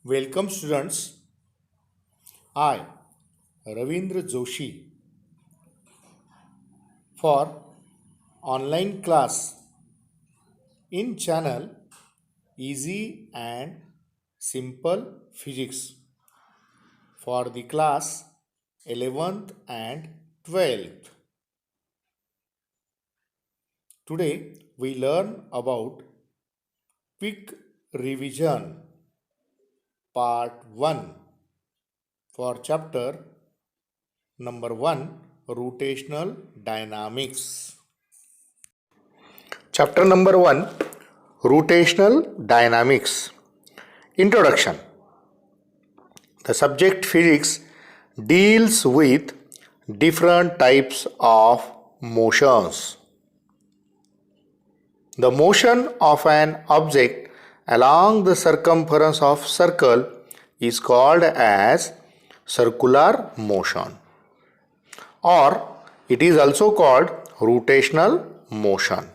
Welcome students. I, Ravindra Joshi, for online class in channel Easy and Simple Physics for the class 11th and 12th. Today we learn about quick revision part 1 for chapter number 1, rotational dynamics. Chapter number 1, rotational dynamics. Introduction. The subject physics deals with different types of motions. The motion of an object along the circumference of circle is called as circular motion, or it is also called rotational motion.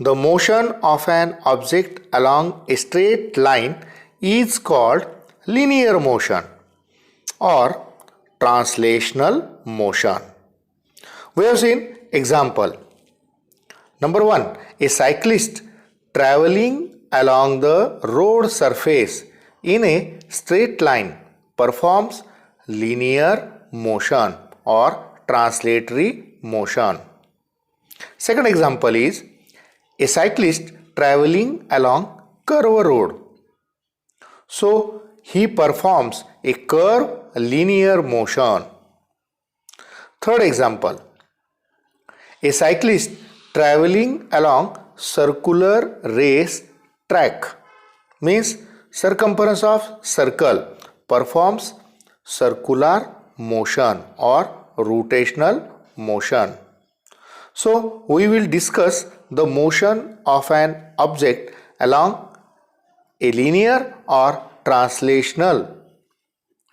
The motion of an object along a straight line is called linear motion or translational motion. We have seen example. Number 1, a cyclist traveling along the road surface in a straight line performs linear motion or translatory motion. Second example is a cyclist traveling along curved road. So he performs a curve linear motion. Third example, a cyclist traveling along circular race track means circumference of circle performs circular motion or rotational motion. So we will discuss the motion of an object along a linear or translational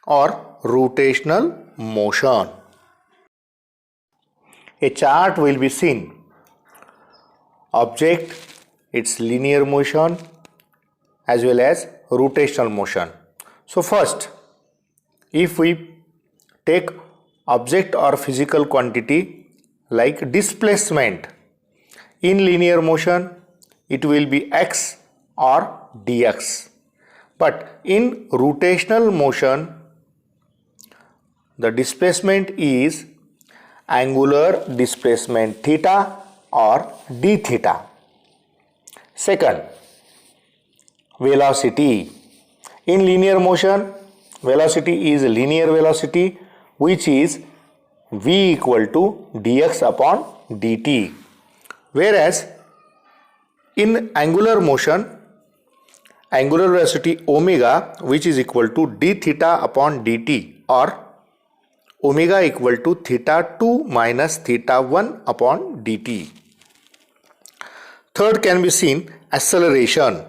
or rotational motion. A chart will be seen. Object, its linear motion as well as rotational motion. So first, if we take object or physical quantity like displacement, in linear motion it will be x or dx, but in rotational motion the displacement is angular displacement theta or d theta. Second, velocity. In linear motion, velocity is linear velocity, which is v equal to dx upon dt. Whereas in angular motion, angular velocity omega, which is equal to d theta upon dt, or omega equal to theta 2 minus theta 1 upon dt. Third can be seen acceleration.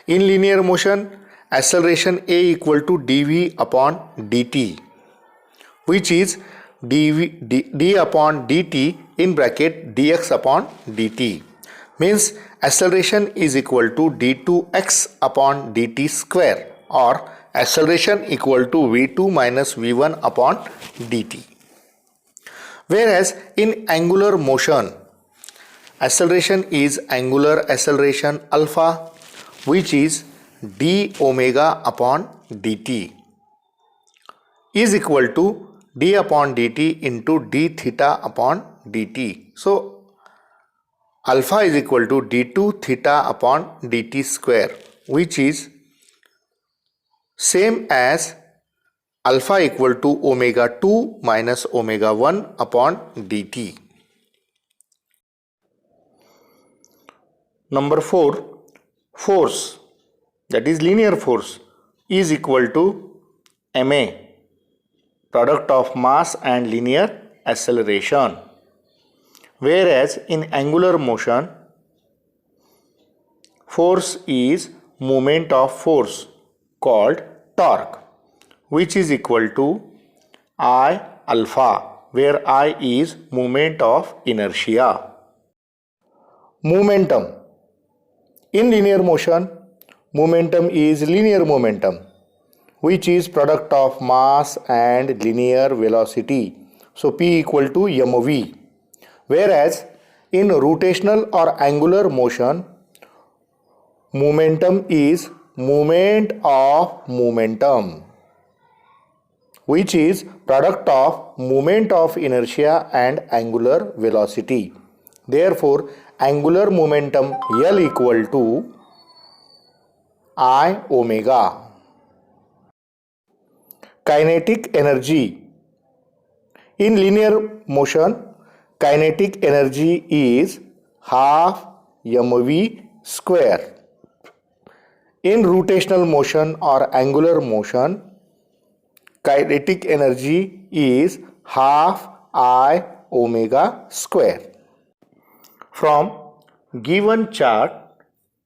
In linear motion, acceleration a equal to dv upon dt, which is d upon dt in bracket dx upon dt, means acceleration is equal to d2x upon dt square, or acceleration equal to v2 minus v1 upon dt. Whereas in angular motion, acceleration is angular acceleration alpha, which is d omega upon dt, is equal to d upon dt into d theta upon dt. So alpha is equal to d2 theta upon dt square, which is same as alpha equal to omega 2 minus omega 1 upon dt. Number 4, force, that is linear force, is equal to ma, product of mass and linear acceleration. Whereas in angular motion, force is moment of force called torque, which is equal to I alpha, where I is moment of inertia. Momentum. In linear motion, momentum is linear momentum, which is product of mass and linear velocity. So P equal to mv. Whereas in rotational or angular motion, momentum is moment of momentum, which is product of moment of inertia and angular velocity. Therefore, angular momentum L equal to I omega. Kinetic energy. In linear motion, kinetic energy is half mv square. In rotational motion or angular motion, kinetic energy is half I omega square. From given chart,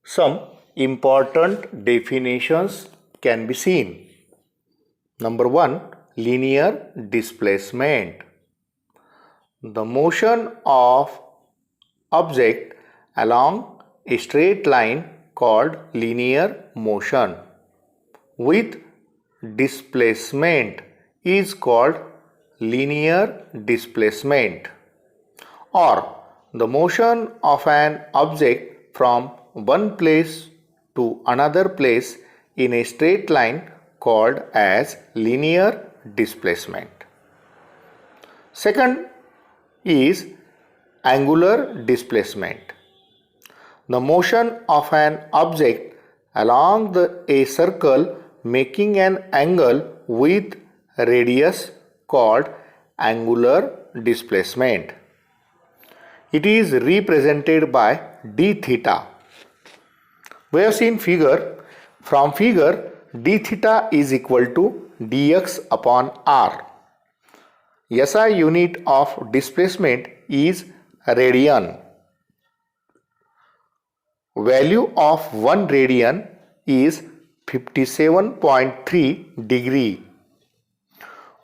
some important definitions can be seen. Number 1, linear displacement. The motion of object along a straight line called linear motion with displacement is called linear displacement, or the motion of an object from one place to another place in a straight line called as linear displacement. Second is angular displacement. The motion of an object along a circle making an angle with radius called angular displacement. It is represented by d theta. We have seen figure. From figure, d theta is equal to dx upon r. SI unit of displacement is radian. Value of 1 radian is 57.3 degree.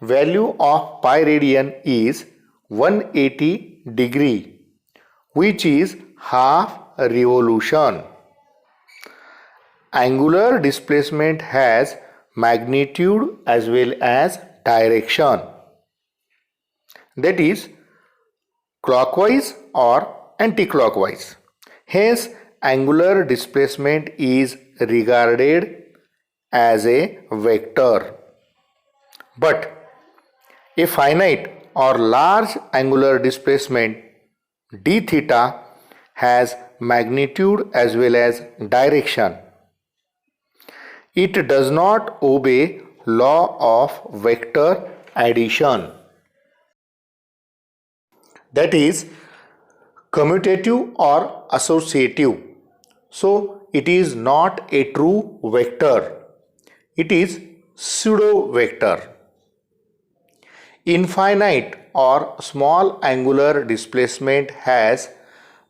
Value of pi radian is 180 degree, which is half revolution. Angular displacement has magnitude as well as direction, that is clockwise or anti-clockwise. Hence, angular displacement is regarded as a vector. But a finite or large angular displacement d theta has magnitude as well as direction. It does not obey law of vector addition, that is commutative or associative. So it is not a true vector. It is pseudo vector. Infinite or small angular displacement has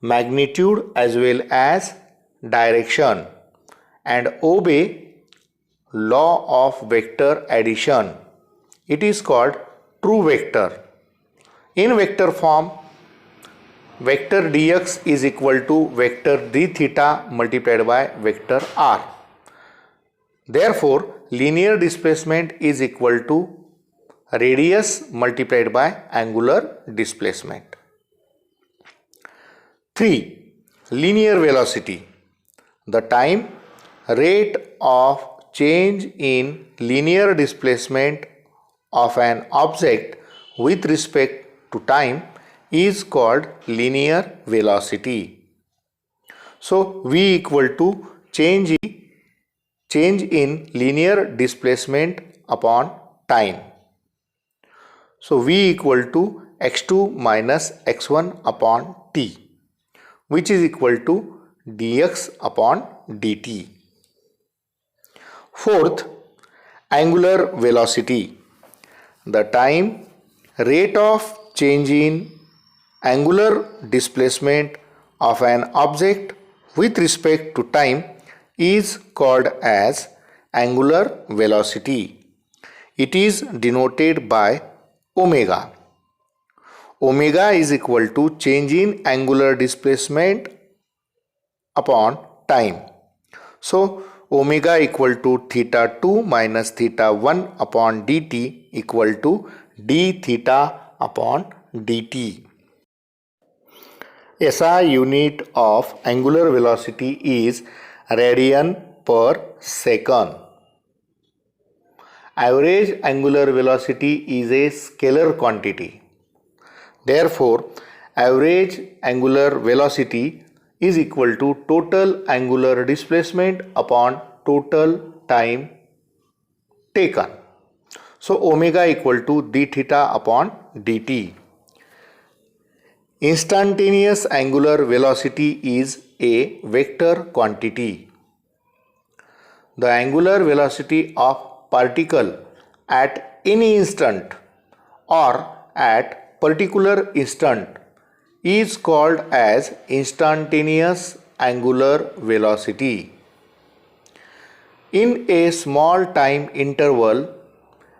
magnitude as well as direction and obey law of vector addition. It is called true vector. In vector form, vector dx is equal to vector d theta multiplied by vector r. Therefore, linear displacement is equal to radius multiplied by angular displacement. 3. Linear velocity. The time rate of change in linear displacement of an object with respect to time is called linear velocity. So V equal to change in linear displacement upon time. So V equal to x2 minus x1 upon t, which is equal to dx upon dt. Fourth, angular velocity. The time rate of change in angular displacement of an object with respect to time is called as angular velocity. It is denoted by omega. Omega is equal to change in angular displacement upon time. So omega equal to theta 2 minus theta 1 upon dt equal to d theta upon dt. SI unit of angular velocity is radian per second. Average angular velocity is a scalar quantity. Therefore, average angular velocity is equal to total angular displacement upon total time taken. So, omega equal to d theta upon dt. Instantaneous angular velocity is a vector quantity. The angular velocity of particle at any instant or at particular instant is called as instantaneous angular velocity. In a small time interval,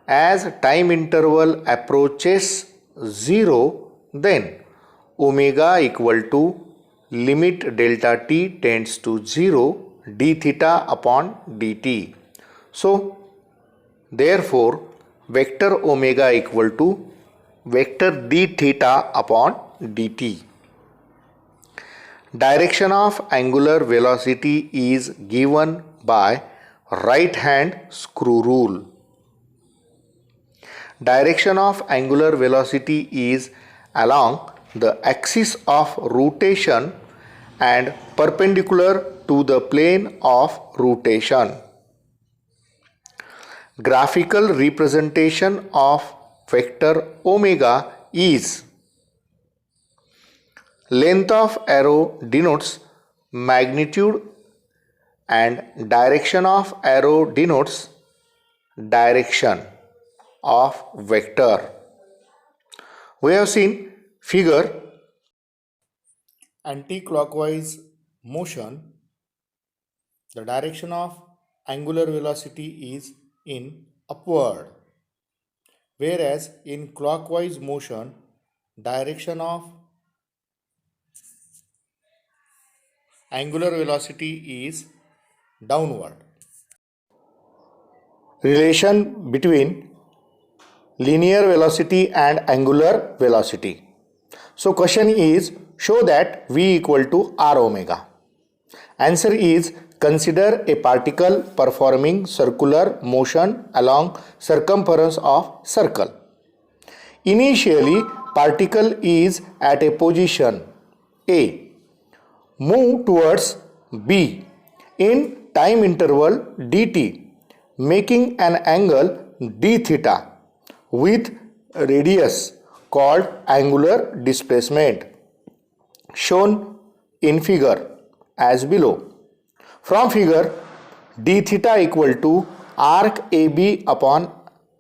as time interval approaches 0, then omega equal to limit delta t tends to 0 d theta upon dt. So, therefore, vector omega equal to vector d theta upon dt. Direction of angular velocity is given by right hand screw rule. Direction of angular velocity is along the axis of rotation and perpendicular to the plane of rotation. Graphical representation of vector omega is: length of arrow denotes magnitude and direction of arrow denotes direction of vector. We have seen figure. Anti-clockwise motion, the direction of angular velocity is in upward, whereas in clockwise motion, direction of angular velocity is downward. Relation between linear velocity and angular velocity. So question is, show that v equal to r omega. Answer is, consider a particle performing circular motion along circumference of circle. Initially, particle is at a position A. Move towards B in time interval dt, making an angle d theta with radius called angular displacement, shown in figure as below. From figure, d theta equal to arc AB upon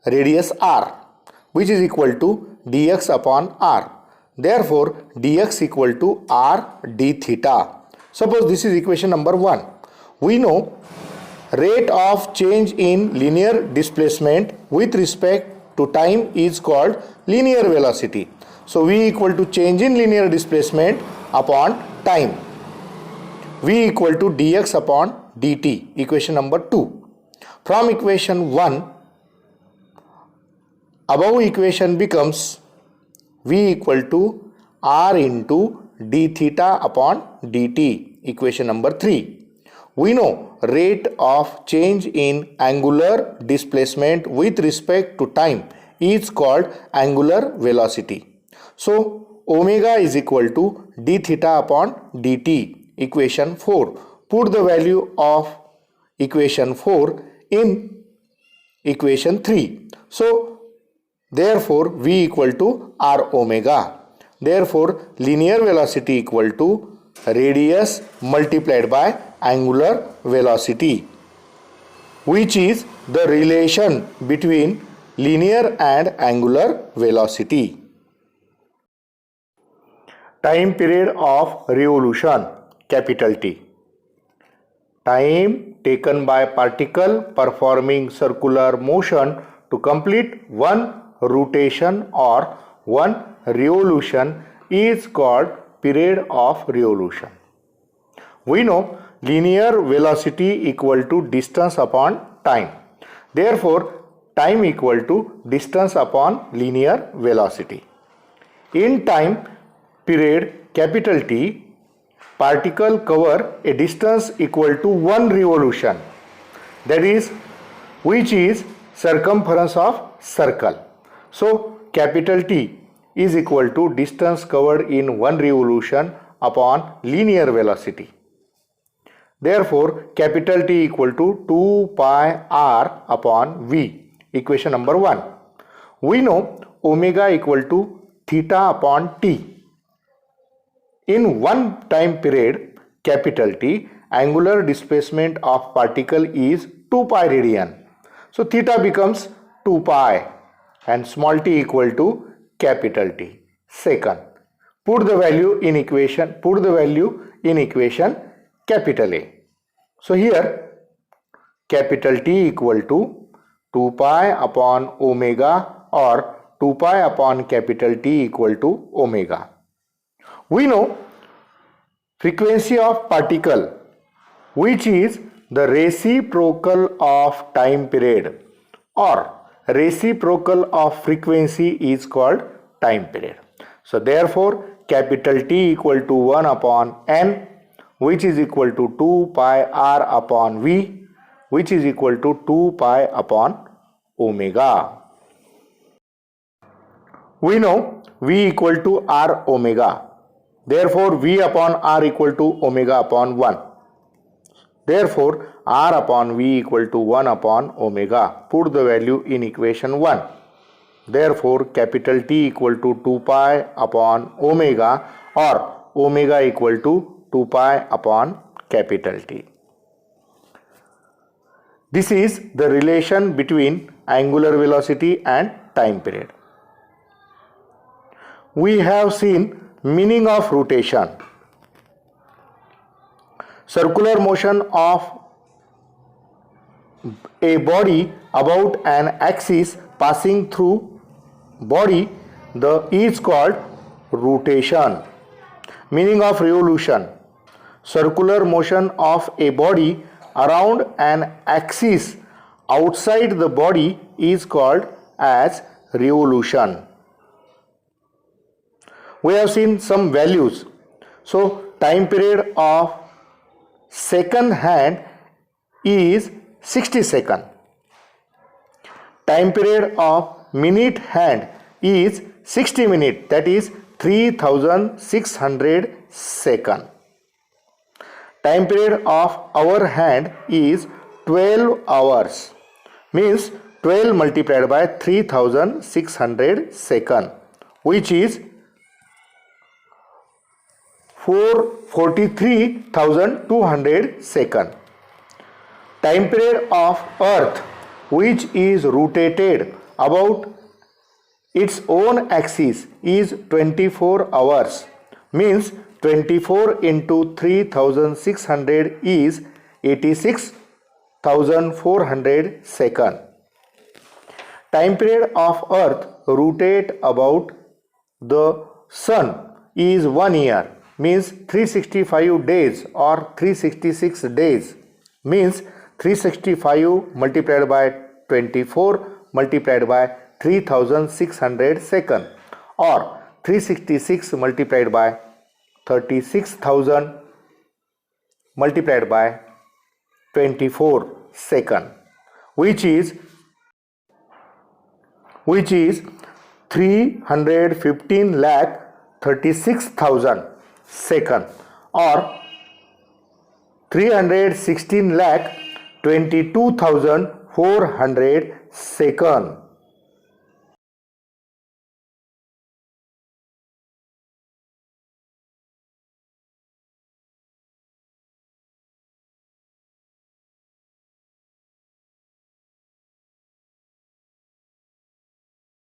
radius r, which is equal to dx upon r. Therefore, dx equal to r d theta. Suppose this is equation number 1. We know rate of change in linear displacement with respect to time is called linear velocity. So, v equal to change in linear displacement upon time. v equal to dx upon dt, equation number 2. From equation 1, above equation becomes v equal to r into d theta upon dt, equation number 3. We know rate of change in angular displacement with respect to time is called angular velocity. So, omega is equal to d theta upon dt, equation 4. Put the value of equation 4 in equation 3. So, therefore, v equal to r omega. Therefore, linear velocity equal to radius multiplied by angular velocity, which is the relation between linear and angular velocity. Time period of revolution, capital T. Time taken by particle performing circular motion to complete one rotation or one revolution is called period of revolution. We know linear velocity equal to distance upon time. Therefore, time equal to distance upon linear velocity. In time period capital T, particle cover a distance equal to 1 revolution, that is, which is circumference of circle. So capital T is equal to distance covered in 1 revolution upon linear velocity. Therefore, capital T equal to 2 pi r upon v. Equation number 1. We know omega equal to theta upon t. In one time period, capital T, angular displacement of particle is 2 pi radian. So theta becomes 2 pi and small t equal to capital T. Second, put the value in equation capital A. So here capital T equal to 2 pi upon omega or 2 pi upon capital T equal to omega. We know frequency of particle, which is the reciprocal of time period, or reciprocal of frequency is called time period. So therefore capital T equal to 1 upon n, which is equal to 2 pi r upon v, which is equal to 2 pi upon omega. We know v equal to r omega. Therefore v upon r equal to omega upon 1. Therefore r upon v equal to 1 upon omega. Put the value in equation 1. Therefore capital T equal to 2 pi upon omega, or omega equal to 2 pi upon capital T. This is the relation between angular velocity and time period. We have seen meaning of rotation. Circular motion of a body about an axis passing through body is called rotation. Meaning of revolution. Circular motion of a body around an axis outside the body is called as revolution. We have seen some values. So time period of second hand is 60 seconds. Time period of minute hand is 60 minutes, that is 3600 seconds. Time period of hour hand is 12 hours, means 12 multiplied by 3600 seconds, which is 443,200 seconds. Time period of earth, which is rotated about its own axis, is 24 hours, means 24 into 3600 is 86,400 seconds. Time period of earth rotate about the sun is 1 year, means 365 days or 366 days, means 365 multiplied by 24 multiplied by 3600 seconds, or 366 multiplied by 36,000 multiplied by 24 seconds, which is 315 lakh 36,000 seconds, or 316 lakh 22,400 seconds.